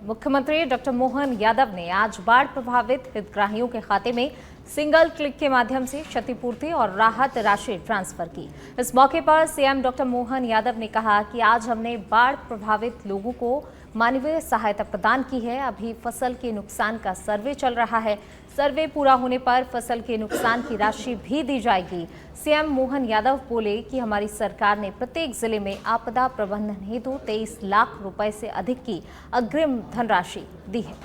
मुख्यमंत्री डॉक्टर मोहन यादव ने आज बाढ़ प्रभावित हितग्राहियों के खाते में सिंगल क्लिक के माध्यम से क्षतिपूर्ति और राहत राशि ट्रांसफर की। इस मौके पर सीएम डॉक्टर मोहन यादव ने कहा कि आज हमने बाढ़ प्रभावित लोगों को मानवीय सहायता प्रदान की है। अभी फसल के नुकसान का सर्वे चल रहा है। सर्वे पूरा होने पर फसल के नुकसान की राशि भी दी जाएगी। सीएम मोहन यादव बोले कि हमारी सरकार ने प्रत्येक जिले में आपदा प्रबंधन हेतु 23 लाख रुपए से अधिक की अग्रिम धनराशि दी है।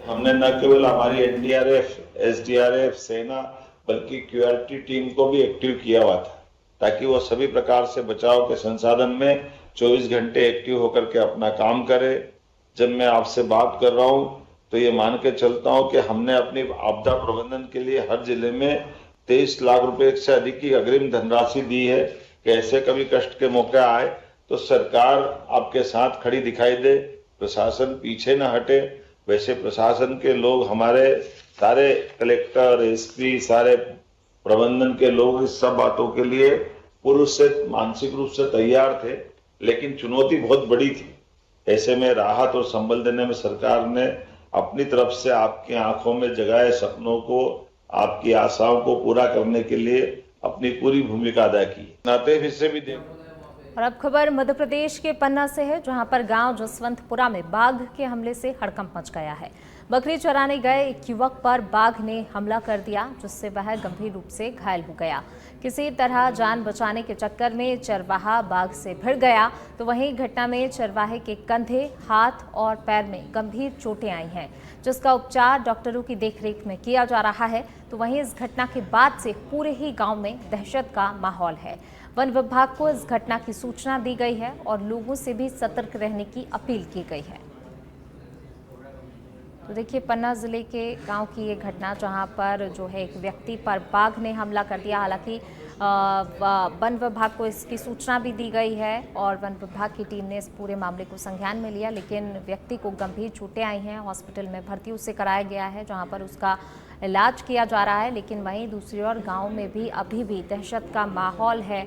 हमने न केवल हमारी एनडीआरएफ, एसडीआरएफ, सेना बल्कि क्यूआरटी टीम को भी एक्टिव किया हुआ था ताकि वो सभी प्रकार से बचाव के संसाधन में 24 घंटे एक्टिव होकर के अपना काम करे। जब मैं आपसे बात कर रहा हूं तो ये मान के चलता हूं कि हमने अपनी आपदा प्रबंधन के लिए हर जिले में 23 लाख रुपए से अधिक की अग्रिम धनराशि दी है कि ऐसे कभी कष्ट के मौके आए तो सरकार आपके साथ खड़ी दिखाई दे, प्रशासन पीछे न हटे। वैसे प्रशासन के लोग, हमारे सारे कलेक्टर, एसपी, सारे प्रबंधन के लोग इस सब बातों के लिए पूर्व से मानसिक रूप से तैयार थे, लेकिन चुनौती बहुत बड़ी थी। ऐसे में राहत और संबल देने में सरकार ने अपनी तरफ से आपकी आंखों में जगाए सपनों को, आपकी आशाओं को पूरा करने के लिए अपनी पूरी भूमिका अदा की। नाते हिस्से भी दें। और अब खबर मध्य प्रदेश के पन्ना से है, जहां पर गांव जसवंतपुरा में बाघ के हमले से हड़कंप मच गया है। बकरी चराने गए एक युवक पर बाघ ने हमला कर दिया, जिससे वह गंभीर रूप से घायल हो गया। किसी तरह जान बचाने के चक्कर में चरवाहा बाघ से भिड़ गया, तो वहीं घटना में चरवाहे के कंधे, हाथ और पैर में गंभीर चोटें आई हैं, जिसका उपचार डॉक्टरों की देखरेख में किया जा रहा है। तो वहीं इस घटना के बाद से पूरे ही गांव में दहशत का माहौल है। वन विभाग को इस घटना की सूचना दी गई है और लोगों से भी सतर्क रहने की अपील की गई है। तो देखिए, पन्ना जिले के गांव की ये घटना, जहां पर जो है एक व्यक्ति पर बाघ ने हमला कर दिया। हालांकि वन विभाग को इसकी सूचना भी दी गई है और वन विभाग की टीम ने इस पूरे मामले को संज्ञान में लिया, लेकिन व्यक्ति को गंभीर चोटें आई हैं। हॉस्पिटल में भर्ती उसे कराया गया है, जहां पर उसका इलाज किया जा रहा है। लेकिन वहीं दूसरी ओर गाँव में भी अभी भी दहशत का माहौल है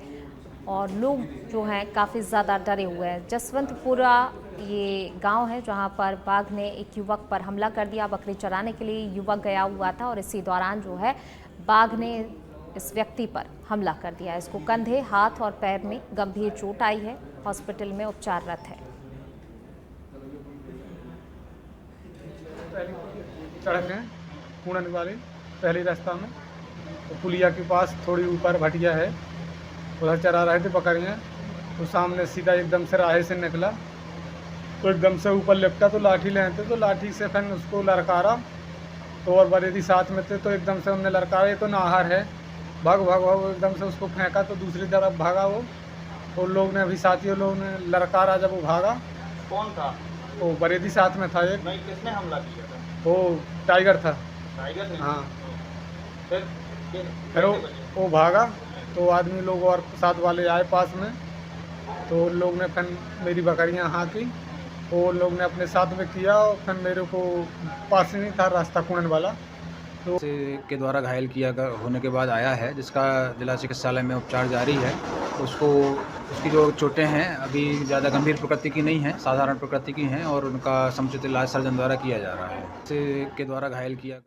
और लोग जो हैं काफ़ी ज़्यादा डरे हुए हैं। जसवंतपुरा ये गांव है, जहां पर बाघ ने एक युवक पर हमला कर दिया। बकरी चराने के लिए युवक गया हुआ था और इसी दौरान जो है बाघ ने इस व्यक्ति पर हमला कर दिया। इसको कंधे, हाथ और पैर में गंभीर चोट आई है। हॉस्पिटल में उपचाररत है। सड़क है पूर्णन वाली पहली रास्ता में, तो पुलिया के पास थोड़ी ऊपर भटिया है, उधर चरा रहे थे बकरियाँ। तो सामने सीधा एकदम से राहे से निकला, तो एकदम से ऊपर लिपटा, तो लाठी ले थे, तो लाठी से फिर उसको लड़कारा। तो और बरेदी साथ में थे, तो एकदम से उनने लड़कारा, ये तो नाहर है, भाग भाग भाग, एकदम से उसको फेंका तो दूसरी तरफ भागा वो। तो लोग ने, अभी साथियों लोग ने लड़कारा, जब वो भागा। कौन था? वो बरेदी साथ में था एक। नहीं, किसने हमला किया था? वो टाइगर था। टाइगर ने? हाँ। फिर वो भागा, तो आदमी लोग और साथ वाले आए पास में, तो उन लोग ने फिर मेरी बकरियां हाँकी, वो लोग ने अपने साथ में किया और फिर मेरे को पास ही नहीं था रास्ता कुनन वाला, तो के द्वारा घायल किया होने के बाद आया है, जिसका जिला चिकित्सालय में उपचार जारी है। उसकी जो चोटें हैं अभी ज़्यादा गंभीर प्रकृति की नहीं हैं, साधारण प्रकृति की हैं और उनका समुचित इलाज सर्जन द्वारा किया जा रहा है। के द्वारा घायल किया।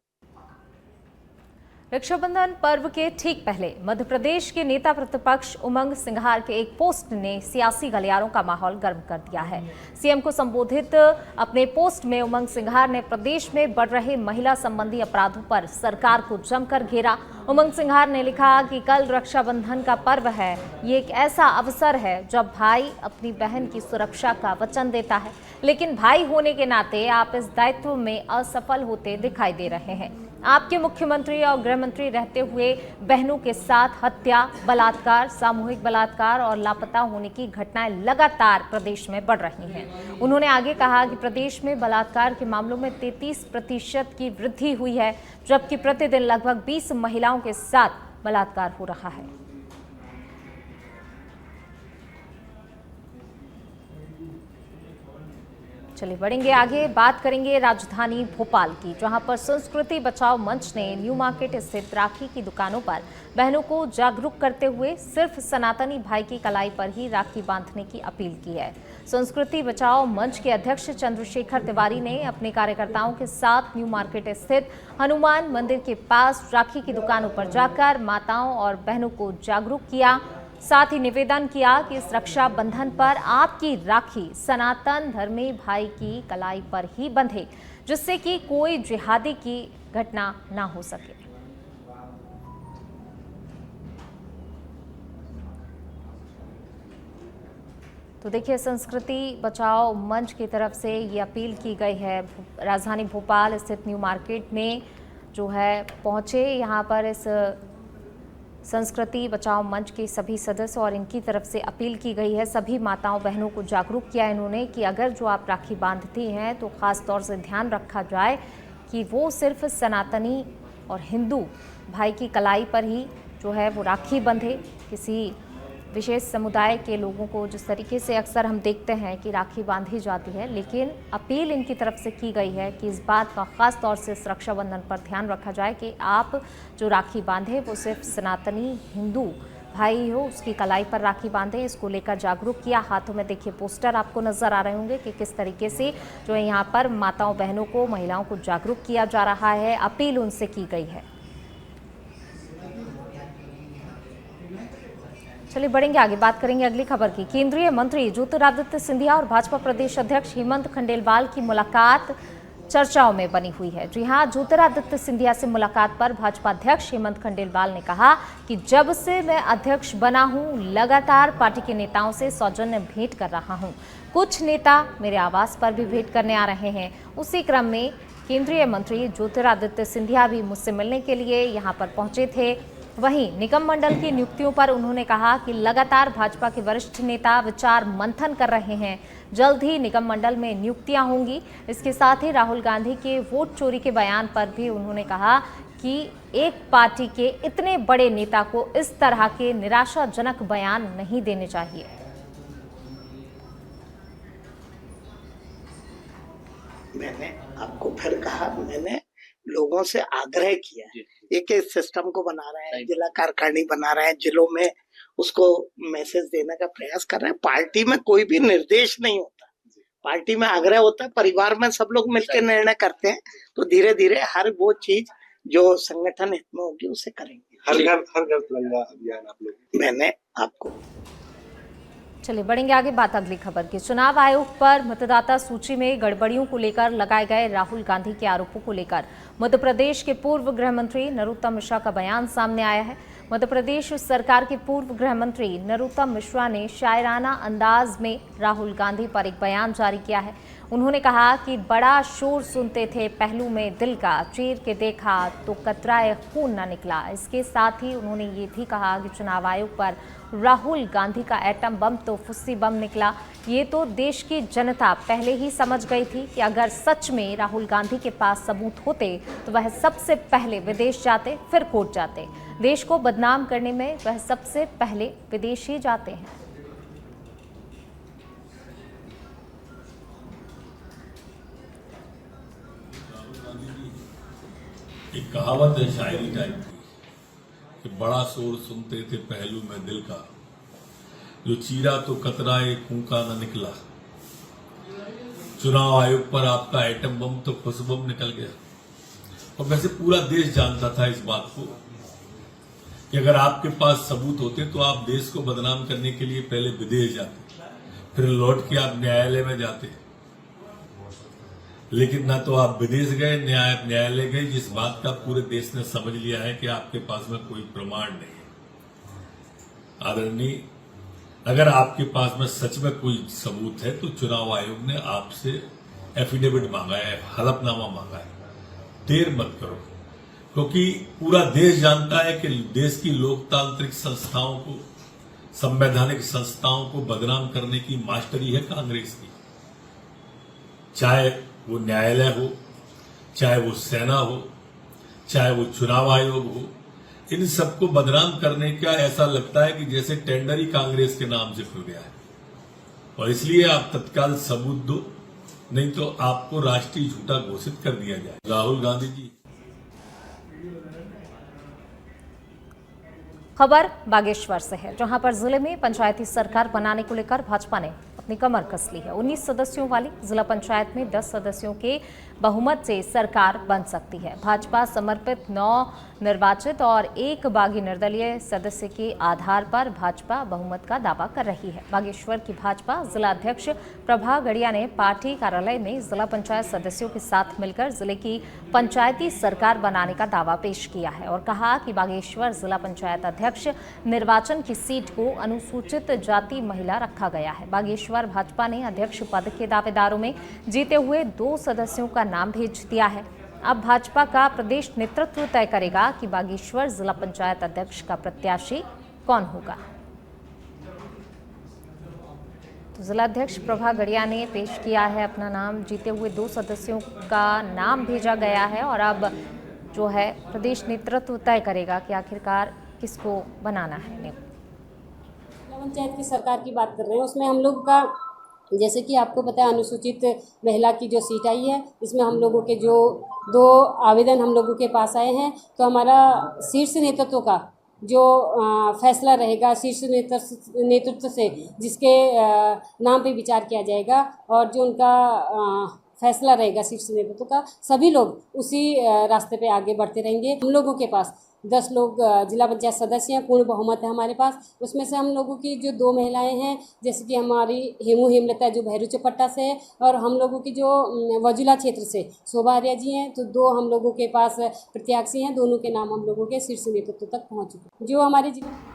रक्षाबंधन पर्व के ठीक पहले मध्य प्रदेश के नेता प्रतिपक्ष उमंग सिंघार के एक पोस्ट ने सियासी गलियारों का माहौल गर्म कर दिया है। सीएम को संबोधित अपने पोस्ट में उमंग सिंघार ने प्रदेश में बढ़ रहे महिला संबंधी अपराधों पर सरकार को जमकर घेरा। उमंग सिंघार ने लिखा कि कल रक्षाबंधन का पर्व है। ये एक ऐसा अवसर है जब भाई अपनी बहन की सुरक्षा का वचन देता है, लेकिन भाई होने के नाते आप इस दायित्व में असफल होते दिखाई दे रहे हैं। आपके मुख्यमंत्री और गृह मंत्री रहते हुए बहनों के साथ हत्या, बलात्कार, सामूहिक बलात्कार और लापता होने की घटनाएं लगातार प्रदेश में बढ़ रही हैं। उन्होंने आगे कहा कि प्रदेश में बलात्कार के मामलों में 33% की वृद्धि हुई है, जबकि प्रतिदिन लगभग 20 महिलाओं के साथ बलात्कार हो रहा है। चलिए बढ़ेंगे आगे, बात करेंगे राजधानी भोपाल की, जहां पर संस्कृति बचाओ मंच ने न्यू मार्केट स्थित राखी की दुकानों पर बहनों को जागरूक करते हुए सिर्फ सनातनी भाई की कलाई पर ही राखी बांधने की अपील की है। संस्कृति बचाओ मंच के अध्यक्ष चंद्रशेखर तिवारी ने अपने कार्यकर्ताओं के साथ न्यू मार्केट स्थित हनुमान मंदिर के पास राखी की दुकानों पर जाकर माताओं और बहनों को जागरूक किया। साथ ही निवेदन किया कि इस रक्षाबंधन पर आपकी राखी सनातन धर्मी भाई की कलाई पर ही बंधे, जिससे कि कोई जिहादी की घटना ना हो सके। तो देखिए, संस्कृति बचाओ मंच की तरफ से ये अपील की गई है। राजधानी भोपाल स्थित न्यू मार्केट में जो है पहुंचे, यहाँ पर इस संस्कृति बचाओ मंच के सभी सदस्य और इनकी तरफ से अपील की गई है। सभी माताओं बहनों को जागरूक किया इन्होंने कि अगर जो आप राखी बांधती हैं तो ख़ास तौर से ध्यान रखा जाए कि वो सिर्फ सनातनी और हिंदू भाई की कलाई पर ही जो है वो राखी बंधे। किसी विशेष समुदाय के लोगों को जिस तरीके से अक्सर हम देखते हैं कि राखी बांधी जाती है, लेकिन अपील इनकी तरफ से की गई है कि इस बात का ख़ास तौर से इस रक्षाबंधन पर ध्यान रखा जाए कि आप जो राखी बांधे वो सिर्फ सनातनी हिंदू भाई हो उसकी कलाई पर राखी बांधे। इसको लेकर जागरूक किया। हाथों में देखिए पोस्टर आपको नज़र आ रहे होंगे कि किस तरीके से जो है यहाँ पर माताओं बहनों को महिलाओं को जागरूक किया जा रहा है, अपील उनसे की गई है। चलिए बढ़ेंगे आगे, बात करेंगे अगली खबर की। केंद्रीय मंत्री ज्योतिरादित्य सिंधिया और भाजपा प्रदेश अध्यक्ष हेमंत खंडेलवाल की मुलाकात चर्चाओं में बनी हुई है। जी हां, ज्योतिरादित्य सिंधिया से मुलाकात पर भाजपा अध्यक्ष हेमंत खंडेलवाल ने कहा कि जब से मैं अध्यक्ष बना हूं लगातार पार्टी के नेताओं से सौजन्य भेंट कर रहा हूं। कुछ नेता मेरे आवास पर भी भेंट करने आ रहे हैं। उसी क्रम में केंद्रीय मंत्री ज्योतिरादित्य सिंधिया भी मुझसे मिलने के लिए यहां पर पहुंचे थे। वहीं निगम मंडल की नियुक्तियों पर उन्होंने कहा कि लगातार भाजपा के वरिष्ठ नेता विचार मंथन कर रहे हैं। जल्द ही निगम मंडल में नियुक्तियां होंगी। इसके साथ ही राहुल गांधी के वोट चोरी के बयान पर भी उन्होंने कहा कि एक पार्टी के इतने बड़े नेता को इस तरह के निराशाजनक बयान नहीं देने चाहिए। मैंने आपको फिर कहा, मैंने लोगों से आग्रह किया है, एक सिस्टम को बना रहे हैं, जिला कार्यकारिणी बना रहे हैं, जिलों में उसको मैसेज देने का प्रयास कर रहे हैं। पार्टी में कोई भी निर्देश नहीं होता, पार्टी में आग्रह होता है, परिवार में सब लोग मिलकर निर्णय करते हैं। तो धीरे धीरे हर वो चीज जो संगठन हित में होगी उसे करेंगे। हर घर तिरंगा अभियान आप लोग, मैंने आपको। चलिए बढ़ेंगे आगे, बात अगली खबर की। चुनाव आयोग पर मतदाता सूची में गड़बड़ियों को लेकर लगाए गए राहुल गांधी के आरोपों को लेकर मध्य प्रदेश के पूर्व गृह मंत्री नरोत्तम मिश्रा का बयान सामने आया है। मध्य प्रदेश सरकार के पूर्व गृह मंत्री नरोत्तम मिश्रा ने शायराना अंदाज में राहुल गांधी पर एक बयान जारी किया है। उन्होंने कहा कि बड़ा शोर सुनते थे पहलू में दिल का, चीर के देखा तो कतराए खून न निकला। इसके साथ ही उन्होंने ये भी कहा कि चुनाव आयोग पर राहुल गांधी का एटम बम तो फुस्सी बम निकला। ये तो देश की जनता पहले ही समझ गई थी कि अगर सच में राहुल गांधी के पास सबूत होते तो वह सबसे पहले विदेश जाते, फिर कोर्ट जाते। देश को बदनाम करने में वह सबसे पहले विदेश ही जाते हैं। एक कहावत है शायरी टाइप की कि बड़ा शोर सुनते थे पहलू में दिल का, जो चीरा तो कतराए खून का न निकला। चुनाव आयोग पर आपका एटम बम तो फुस बम निकल गया। और वैसे पूरा देश जानता था इस बात को कि अगर आपके पास सबूत होते तो आप देश को बदनाम करने के लिए पहले विदेश जाते, फिर लौट के आप न्यायालय में जाते। लेकिन ना तो आप विदेश गए, न्यायालय गए, जिस बात का पूरे देश ने समझ लिया है कि आपके पास में कोई प्रमाण नहीं है। आदरणीय, अगर आपके पास में सच में कोई सबूत है तो चुनाव आयोग ने आपसे एफिडेविट मांगा है, हलफनामा मांगा है। देर मत करो, क्योंकि पूरा देश जानता है कि देश की लोकतांत्रिक संस्थाओं को, संवैधानिक संस्थाओं को बदनाम करने की मास्टरी है कांग्रेस की। चाहे वो न्यायालय हो, चाहे वो सेना हो, चाहे वो चुनाव आयोग हो, इन सबको बदनाम करने का ऐसा लगता है कि जैसे टेंडर ही कांग्रेस के नाम से खुल गया है। और इसलिए आप तत्काल सबूत दो, नहीं तो आपको राष्ट्रीय झूठा घोषित कर दिया जाए। राहुल गांधी जी। खबर बागेश्वर से है, जहां पर जिले में पंचायती सरकार बनाने को लेकर भाजपा ने अपनी कमर कस ली है। 19 सदस्यों वाली जिला पंचायत में 10 सदस्यों के बहुमत से सरकार बन सकती है। भाजपा समर्पित 9 निर्वाचित और 1 बागी निर्दलीय सदस्य के आधार पर भाजपा बहुमत का दावा कर रही है। बागेश्वर की भाजपा जिला अध्यक्ष प्रभा गड़िया ने पार्टी कार्यालय में जिला पंचायत सदस्यों के साथ मिलकर जिले की पंचायती सरकार बनाने का दावा पेश किया है और कहा कि बागेश्वर जिला पंचायत अध्यक्ष निर्वाचन की सीट को अनुसूचित जाति महिला रखा गया है। बागेश्वर भाजपा ने अध्यक्ष पद के दावेदारों में जीते हुए 2 सदस्यों का नाम भेज दिया है। अब भाजपा का प्रदेश नेतृत्व तय करेगा कि बागेश्वर जिला पंचायत अध्यक्ष का प्रत्याशी कौन होगा। तो जिला अध्यक्ष प्रभा गड़िया ने पेश किया है अपना नाम, जीते हुए 2 सदस्यों का नाम भेजा गया है और अब जो है प्रदेश नेतृत्व तय करेगा कि आखिरकार किसको बनाना है। पंचायत की सरकार की बात कर रहे हैं, उसमें हम लोग का जैसे कि आपको पता है अनुसूचित महिला की जो सीट आई है, इसमें हम लोगों के जो 2 आवेदन हम लोगों के पास आए हैं, तो हमारा शीर्ष नेतृत्व का जो फैसला रहेगा शीर्ष नेतृत्व से जिसके नाम पे विचार किया जाएगा और जो उनका फैसला रहेगा शीर्ष नेतृत्व का, सभी लोग उसी रास्ते पे आगे बढ़ते रहेंगे। हम लोगों के पास 10 लोग जिला पंचायत सदस्य हैं, पूर्ण बहुमत है हमारे पास। उसमें से हम लोगों की जो 2 महिलाएं हैं, जैसे कि हमारी हेमलता जो भैरू चपट्टा से है और हम लोगों की जो वजुला क्षेत्र से शोभा आर्या जी हैं, तो 2 हम लोगों के पास प्रत्याशी हैं। दोनों के नाम हम लोगों के शीर्ष नेतृत्व तक पहुँच चुके हैं। जो हमारे